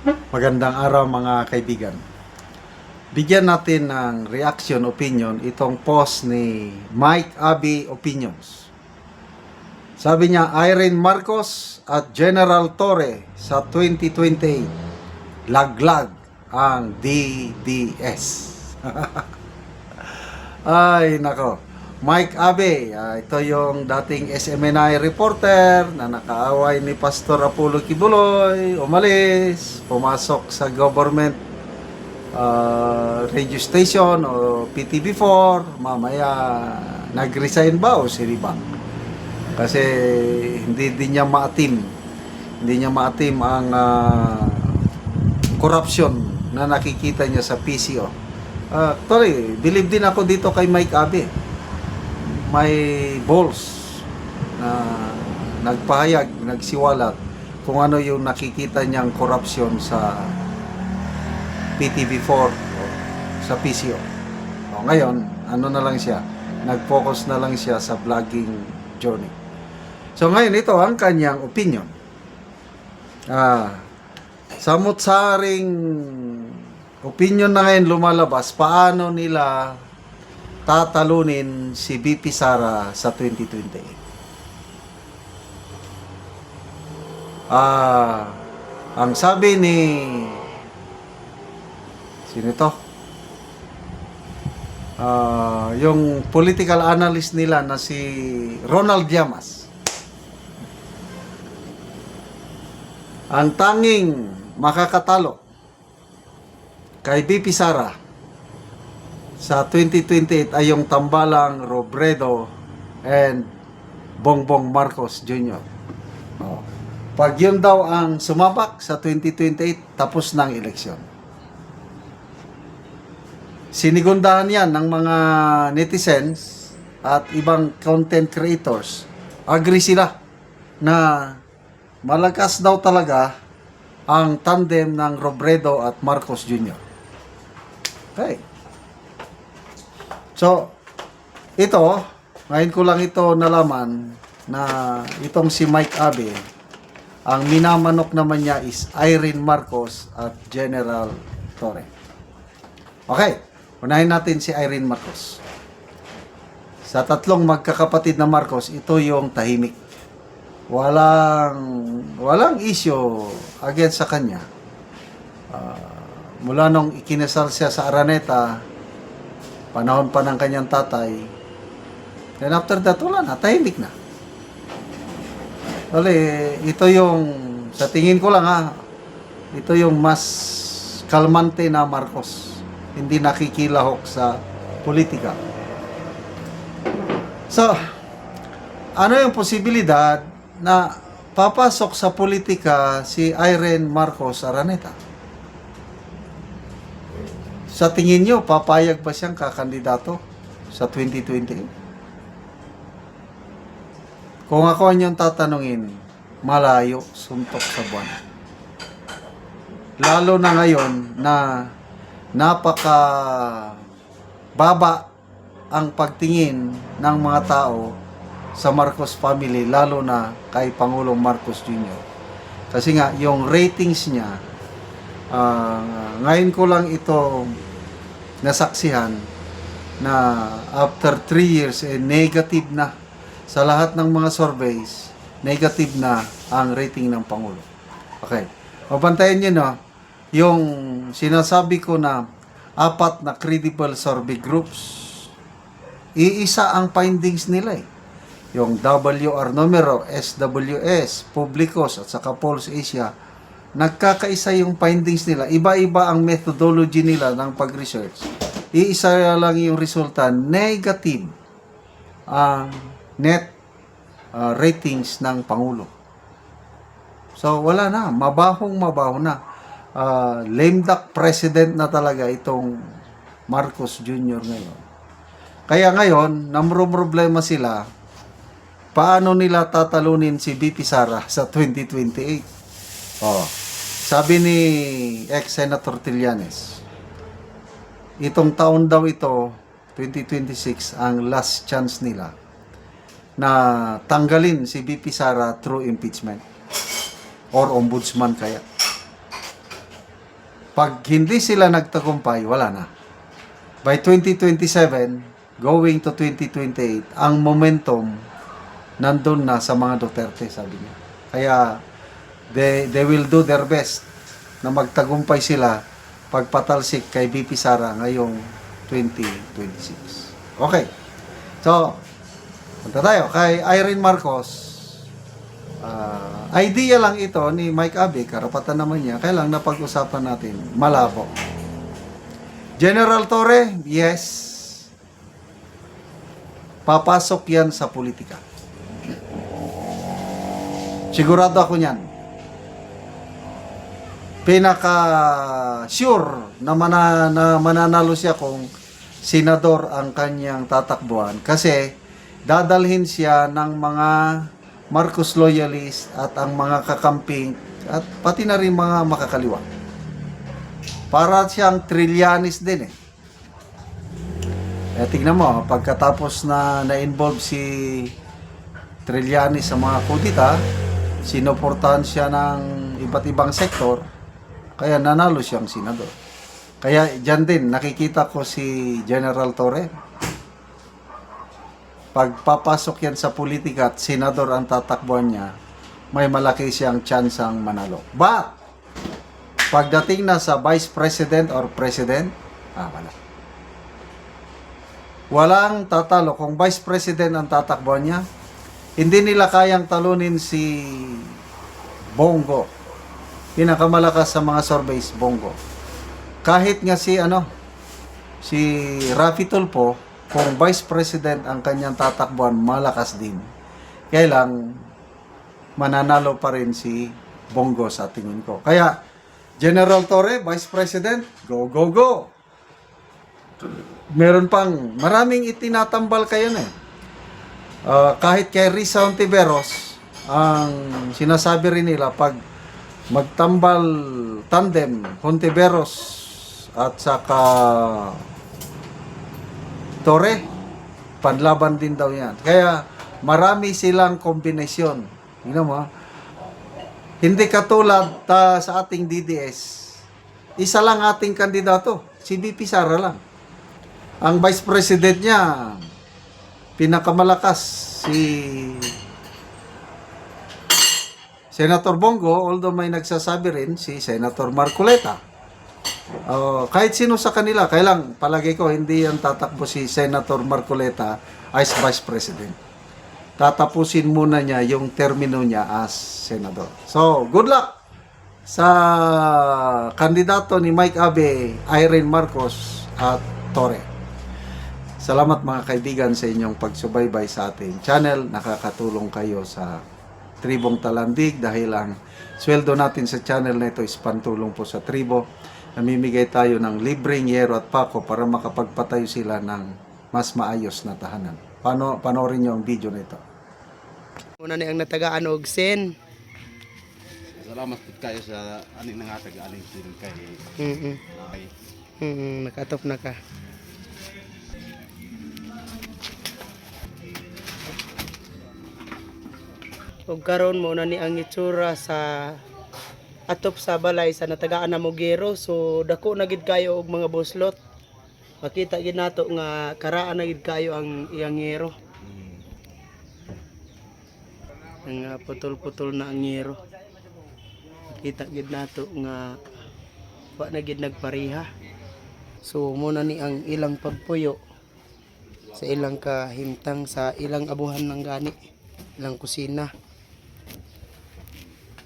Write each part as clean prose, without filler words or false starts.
Magandang araw mga kaibigan. Bigyan natin ng reaction opinion itong post ni Mike Abe Opinions. Sabi niya, Irene Marcos at General Torre sa 2028. Laglag ang DDS. Ay, nako. Mike Abe, ito yung dating SMNI reporter na nakaaway ni Pastor Apollo Kibuloy, umalis, pumasok sa government radio station o PTV4, mamaya nag-resign ba o siniba? Kasi hindi niya maatim. Hindi niya maatim ang corruption na nakikita niya sa PCO. Actually, believe din ako dito kay Mike Abe. May balls na nagpahayag, nagsiwalat kung ano yung nakikita niyang corruption sa PTV4 o sa PCO. O ngayon, ano na lang siya, nag-focus na lang siya sa vlogging journey. So ngayon, ito ang kanyang opinion. Samut-saring opinion na ngayon lumalabas, paano nila tatalunin si BP Sara sa 2028. Ang sabi ni sino ito? Yung political analyst nila na si Ronald Llamas. Ang tanging makakatalo kay BP Sara sa 2028 ay yung tambalang Robredo and Bongbong Marcos Jr. Pag yun daw ang sumabak sa 2028, tapos na ang eleksyon. Sinigundahan yan ng mga netizens at ibang content creators. Agree sila na malakas daw talaga ang tandem ng Robredo at Marcos Jr. Okay. So, ito, ngayon ko lang ito nalaman na itong si Mike Abe, ang minamanok naman niya is Irene Marcos at General Torre. Okay, unahin natin si Irene Marcos. Sa tatlong magkakapatid na Marcos, ito yung tahimik. Walang issue against sa kanya. Mula nung ikinasal siya sa Araneta, panahon pa ng kanyang tatay, then after that, wala na, tahimik na. Ito yung, sa tingin ko lang ito yung mas kalmante na Marcos. Hindi nakikilahok sa politika. So, ano yung posibilidad na papasok sa politika si Irene Marcos Araneta? Sa tingin nyo, papayag ba siyang kakandidato sa 2028? Kung ako ang tatanungin, malayo, suntok sa buwan. Lalo na ngayon na napaka baba ang pagtingin ng mga tao sa Marcos family, lalo na kay Pangulong Marcos Jr. Kasi nga, yung ratings niya, ngayon ko lang ito nasaksihan na after 3 years, negative na. Sa lahat ng mga surveys, negative na ang rating ng Pangulo. Okay. Mabantayan nyo na yung sinasabi ko na 4 na credible survey groups, iisa ang findings nila eh. Yung WR Numero, SWS, Publicos at saka Pulse Asia, nagkakaisa yung findings nila. Iba-iba ang methodology nila ng pag-research. Iisa lang yung resulta, negative ang net ratings ng Pangulo. So, wala na. Mabaho na. Lame duck president na talaga itong Marcos Jr. ngayon. Kaya ngayon, namro-problema sila, paano nila tatalunin si BP Sara sa 2028? Sabi ni ex-Senator Trillanes, itong taon daw ito, 2026, ang last chance nila na tanggalin si BP Sara through impeachment or ombudsman kaya. Pag hindi sila nagtagumpay, wala na. By 2027, going to 2028, ang momentum nandun na sa mga Duterte, sabi niya. Kaya they will do their best na magtagumpay sila pagpatalsik kay BP Sara ngayong 2026. Okay. So, punta tayo kay Irene Marcos. Idea lang ito ni Mike Abe, karapatan naman niya. Kailang napag-usapan natin, malabo. General Torre, yes. Papasok yan sa politika. Sigurado ako niyan. Pinaka-sure na mananalo siya kung senador ang kanyang tatakbuhan. Kasi dadalhin siya ng mga Marcos loyalist at ang mga kakamping at pati na rin mga makakaliwa. Para siyang Trillanes din eh. Tignan mo, pagkatapos na-involve si Trillanes sa mga kudita, sinuportahan siya ng iba't ibang sektor, kaya nanalo siyang senador. Kaya dyan din, nakikita ko si General Torre. Pagpapasok yan sa politika at senador ang tatakbuhan niya, may malaki siyang tsansang manalo. But, pagdating na sa vice president or president, wala. Walang tatalo. Kung vice president ang tatakbuhan niya, hindi nila kayang talunin si Bongo. Pinakamalakas sa mga surveys, Bongo. Kahit nga si Raffy Tulfo, kung vice president ang kanyang tatakbuhan, malakas din. Kailang mananalo pa rin si Bongo sa tingin ko. Kaya, General Torre, vice president, go, go, go! Meron pang, maraming itinatambal kayo na eh. Kahit kay Risa Hontiveros, ang sinasabi rin nila, pag magtambal tandem, Hontiveros at saka Torre, panlaban din daw yan. Kaya marami silang kombinasyon. Tingnan mo, hindi katulad sa ating DDS. Isa lang ating kandidato, si BP Sara lang. Ang vice president niya, pinakamalakas si Senator Bongo, although may nagsasabi rin si Senator Marcoleta. Kahit sino sa kanila, kailang palagay ko hindi yan tatakbo si Senator Marcoleta as Vice President. Tatapusin muna niya yung termino niya as Senador. So, good luck sa kandidato ni Mike Abe, Irene Marcos at Torre. Salamat mga kaibigan sa inyong pagsubaybay sa ating channel. Nakakatulong kayo sa Tribong Talandig dahil ang sweldo natin sa channel na ito is pantulong po sa tribo. Namimigay tayo ng libreng yero at pako para makapagpatayo sila ng mas maayos na tahanan. Panoorin nyo ang video na ito. Muna ni ang natagaan og sen. Salamat po kayo sa aning nangatag aning sin kay. Nakatop na ka. Og karon mo na ni ang itsura sa atop sa balay sa natagaan na Mogero. So dako na gid kayo og mga buslot. Makita gid nato nga karaan na gid kayo ang iyang yero. Ang putol-putol na ang yero. Makita gid nato nga wa na gid nagpareha. So mo na ni ang ilang pagpuyo sa ilang kahimtang sa ilang abuhan ng gani, ilang kusina.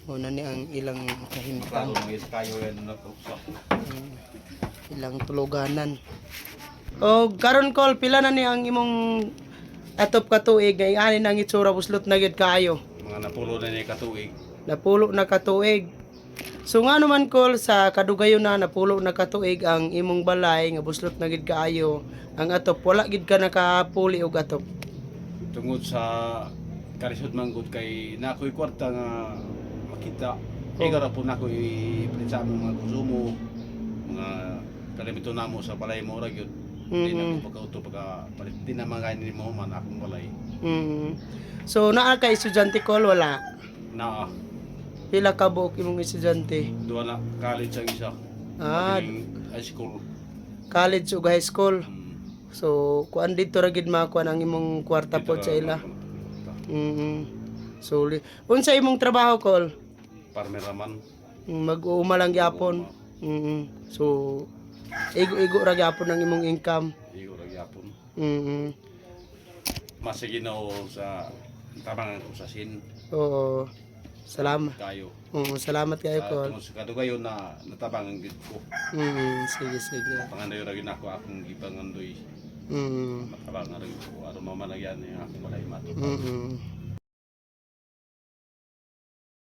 Muna ni ang ilang kahimtang, ilang tuluganan. O karon Col, pila na ni ang imong atop ka tuig ay ani nang itsura buslot na gyud kaayo. Mga napulo na ni katuig. Napulo na katuig. So nga naman Col, sa kadugayon na napulo na katuig ang imong balay nga buslot na gyud kaayo, ang atop wala gid ka nakapuli og atop. Tungod sa karisod man gud kay nakoy kwarta nga makita. Igara po nako i-print sa mga konsumo, mga kalimito namo sa balay mo ra gyud. Hindi na ko pagkauto palit din na mga ni mo man akong balay. So naa ka estudyante Col wala? Naa. Pila ka buok imong estudyante? Duwa na college ang isa. Ah, high school. college ug high school. Mm. So, kuan dito ra gid makuha ang imong kwarta po sa ila. So, unsa imong trabaho kol? Farmer naman. Mag-uuma lang gyapon. So, igo-igo ra gyapon ang imong income. Igo ra gyapon. Mm. Sa tabangan ko sa sin Oo. Salamat. kayo. Oo, salamat kayo kol. Tungod sa kadugayo na natabangan gid ko. Sige, sige. Pangandoy ra gid ako akong gipangandoy. Mm. Natabangan ra gid ko aron mamalagyan ni akong balay mato. Mm.